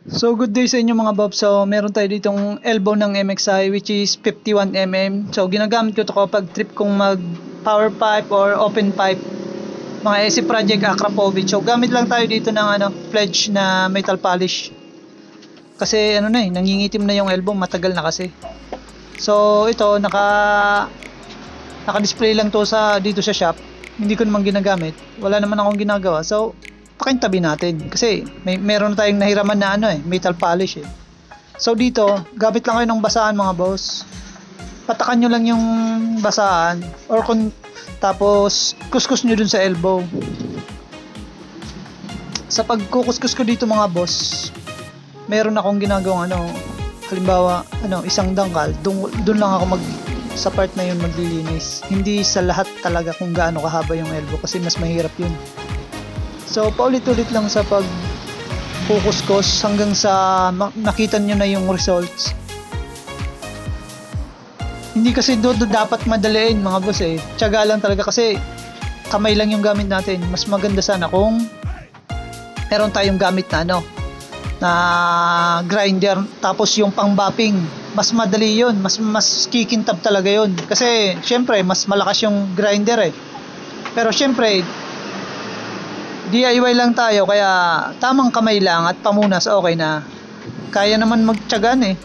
So good day sa inyo mga Bob. So meron tayo ditong elbow ng MXI which is 51mm. So ginagamit ko ito kapag trip kong mag power pipe or open pipe, mga SC Project Akrapovic. So gamit lang tayo dito ng pledge na metal polish. Kasi nangingitim na yung elbow, matagal na kasi. So ito naka-display lang to dito sa shop. Hindi ko naman ginagamit. Wala naman akong ginagawa. So pakintabi natin kasi meron tayong nahiraman na metal polish eh. So dito, gamit lang kayo ng basahan mga boss. Patakan nyo lang yung basahan tapos kuskus nyo dun sa elbow. Sa pagkukuskus ko dito mga boss, meron akong ginagawang halimbawa isang dangkal, dun lang ako sa part na yun maglilinis. Hindi sa lahat talaga kung gaano kahaba yung elbow kasi mas mahirap yun. So paulit-ulit lang sa pagkukuskus hanggang sa nakita nyo na yung results. Hindi kasi dapat madaliin mga boss eh. Tiyaga lang talaga kasi kamay lang yung gamit natin. Mas maganda sana kung meron tayong gamit na grinder tapos yung pang-bopping. Mas madali yun. Mas kikintab talaga yun. Kasi syempre mas malakas yung grinder eh. Pero syempre DIY lang tayo kaya tamang kamay lang at pamunas okay na. Kaya naman magtiyagan eh.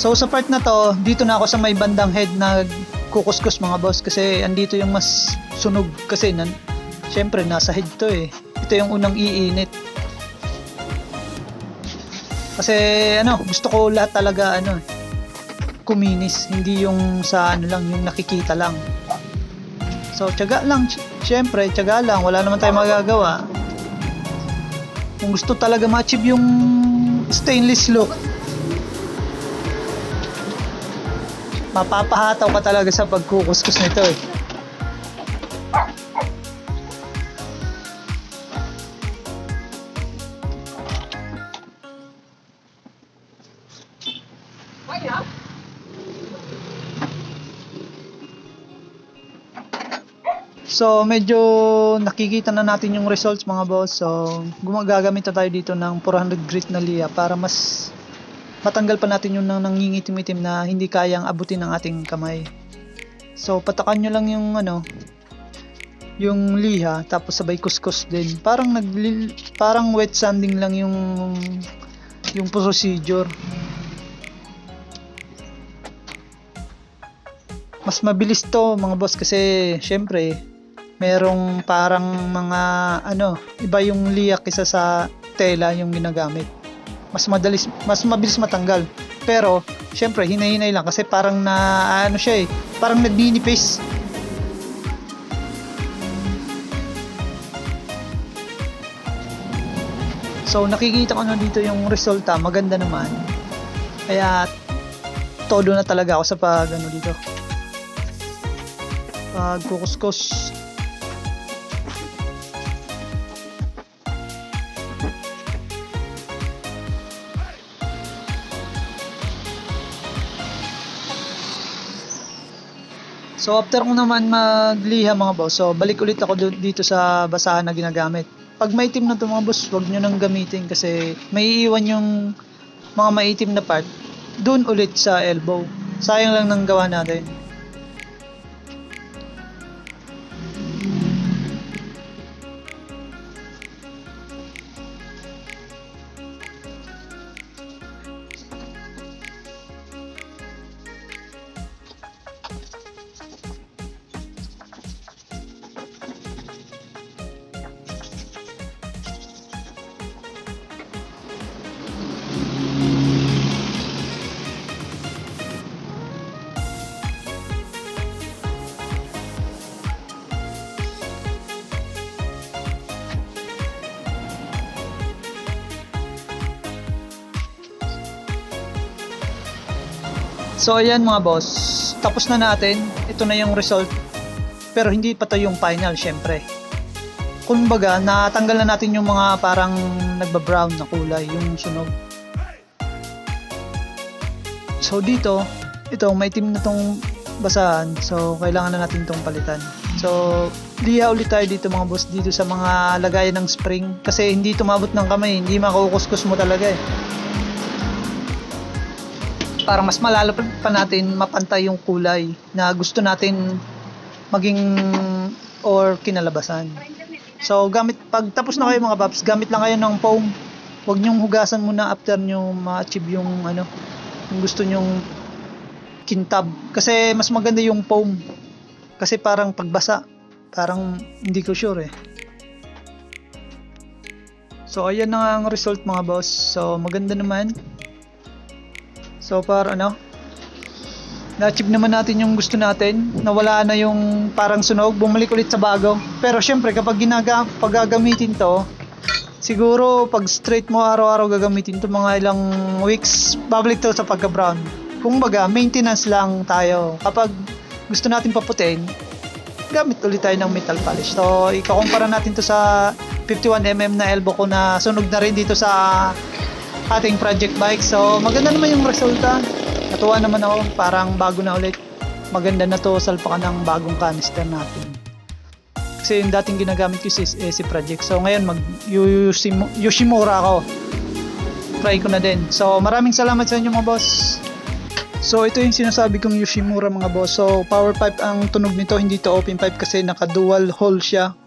So sa part na to, dito na ako sa may bandang head na kukuskus mga boss kasi andito yung mas sunog kasi syempre nasa head to eh. Ito yung unang iinit. Kasi gusto ko lahat talaga kuminis, hindi yung sa lang yung nakikita lang. So tiyaga lang, syempre tiyaga lang, wala naman tayong magagawa. Kung gusto talaga ma-achieve yung stainless look, mapapahataw ka talaga sa pagkukuskus nito eh. So medyo nakikita na natin yung results mga boss. So gumagamit na tayo dito ng 400 grit na liya para mas matanggal pa natin yung nangingitim-itim na hindi kayang abutin ng ating kamay. So patakan nyo lang yung liha tapos sabay kuskus din. Parang wet sanding lang yung procedure. Mas mabilis to mga boss kasi syempre merong parang mga iba yung liya kaysa sa tela yung ginagamit. Mas mabilis matanggal. Pero syempre hinay-hinay lang kasi parang siya parang nagninipis. So nakikita ko dito yung resulta, maganda naman. Kaya todo na talaga ako sa dito. Kukuskus. So after ko naman magliha mga boss, so balik ulit ako dito sa basahan na ginagamit. Pag maitim na ito mga boss, huwag nyo nang gamitin kasi may iwan yung mga maitim na part dun ulit sa elbow. Sayang lang ng gawa natin. So ayan mga boss, tapos na natin. Ito na yung result. Pero hindi pa to yung final syempre. Kumbaga, natanggal na natin yung mga parang nagba-brown na kulay, yung sunog. So dito, ito may itim na tong basahan. So kailangan na natin tong palitan. So liha ulit tayo dito mga boss, dito sa mga lagayan ng spring. Kasi hindi tumabot ng kamay, hindi makukuskus mo talaga eh. Para mas malalo pa natin mapantay yung kulay na gusto natin maging or kinalabasan. So pag tapos na kayo mga paps, gamit lang kayo ng foam. Huwag nyong hugasan muna after nyo ma-achieve yung yung gusto nyong kintab. Kasi mas maganda yung foam. Kasi parang pagbasa, parang hindi ko sure eh. So ayan na nga ang result mga boss. So maganda naman. So para na-achieve naman natin yung gusto natin. Nawala na yung parang sunog, bumalik ulit sa bago. Pero syempre kapag gagamitin to, siguro pag straight mo araw-araw gagamitin to, mga ilang weeks, babalik to sa pagka-brown. Kung baga, maintenance lang tayo. Kapag gusto natin paputin, gamit ulit tayo ng metal polish. So ikakumpara natin to sa 51mm na elbow ko na sunog na rin dito sa ating project bike. So maganda naman yung resulta. Natuwa naman ako, parang bago na ulit. Maganda na to, salpakan ng bagong canister natin. Kasi yung dating ginagamit ko si project. So ngayon mag Yoshimura ako. Try ko na din. So maraming salamat sa inyo mga boss. So ito yung sinasabi kong Yoshimura mga boss. So power pipe ang tunog nito, hindi to open pipe kasi naka dual hole siya.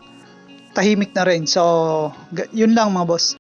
Tahimik na rin. So yun lang mga boss.